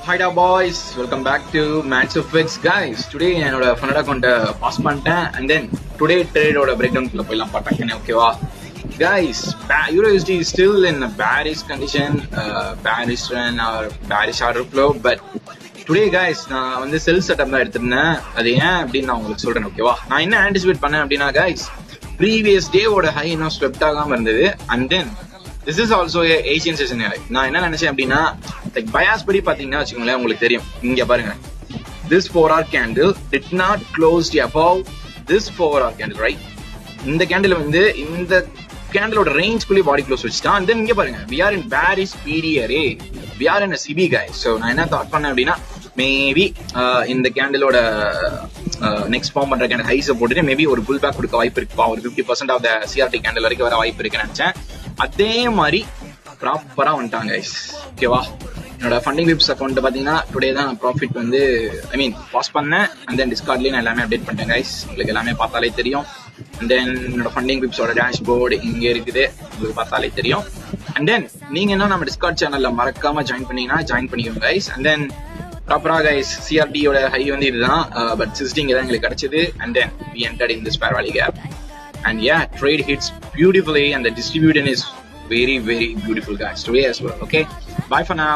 Hi da boys, welcome back to Match of Fix guys. Today என்னோட ஃபன்னோட அக்கௌண்ட்டை pass பண்ணிட்டேன் and then today trade-ஓட breakdown குள்ள போய்லாம் பார்த்தாங்க ஓகேவா guys. Euro USD is still in a bearish condition, bearish run or bearish order flow, but today guys நான் வந்து செல் setup தான் எடுத்திருந்தேன். அது ஏன் அப்படின்னு நான் உங்களுக்கு சொல்றேன் ஓகேவா. நான் என்ன ஆன்டிசிபேட் பண்ணேன் அப்படின்னா guys, previous day-ஓட ஹை இன்னும் ஸ்வெப்ட் ஆகாம இருந்தது and then this is also a Asian session. நான் என்ன நினைச்சேன் அப்படின்னா லைக் பயாஸ் படி பாத்தீங்கன்னா வச்சுக்கோங்களேன், உங்களுக்கு தெரியும் இங்க பாருங்க, this 4-hour candle did not close above this 4-hour candle, right? இந்த கேண்டில் வந்து இந்த கேண்டிலோட ரேஞ்ச்குள்ளே பாடி க்ளோஸ் வச்சுட்டான். and then இங்க பாருங்க, we are in bearish period, we are in a CB guys. so நான் என்ன தாட் பண்ணேன் அப்படின்னா மேபி இந்த கேண்டிலோட நெக்ஸ்ட் ஃபார்ம் பண்ற கேண்டில் ஹைஸை போட்டுட்டு மேபி ஒரு புல் பேக் கொடுக்க வாய்ப்பு இருக்குப்பா, ஒரு 50% ஆஃப் த சிஆர்டி கேண்டில் வரைக்கும் வர வாய்ப்பு இருக்குன்னு நினைச்சேன். அதே மாதிரி ப்ராப்பரா வந்துட்டாங்க guys ஓகேவா. என்னோட ஃபண்டிங் விப்ஸ் அக்கௌண்ட் பாத்தீங்கன்னா டுடே தான் ப்ராஃபிட் வந்து பாஸ் பண்ணேன். அண்ட் தென் டிஸ்கார்ட்லயே நான் எல்லாமே அப்டேட் பண்ணிட்டேன் guys, உங்களுக்கு எல்லாமே பார்த்தாலே தெரியும். அண்ட் தென் என்னோட ஃபண்டிங் விப்ஸோட டேஷ்போர்டு இங்க இருக்குது, உங்களுக்கு பார்த்தாலே தெரியும். அண்ட் தென் நீங்க என்ன நம்ம டிஸ்கார்ட் சேனல்ல மறக்காம ஜாயின் பண்ணீங்கன்னா ஜாயின் பண்ணிக்கோங்க guys. அண்ட் தென் ப்ராப்பரா guys, சிஆர்டியோட ஹை வந்து இதுதான், பட் 16 தான் எங்களுக்கு கிடைச்சது. And then we entered in this fair value gap. And yeah, trade hits beautifully and the distribution is very beautiful guys today as well. Okay, bye for now.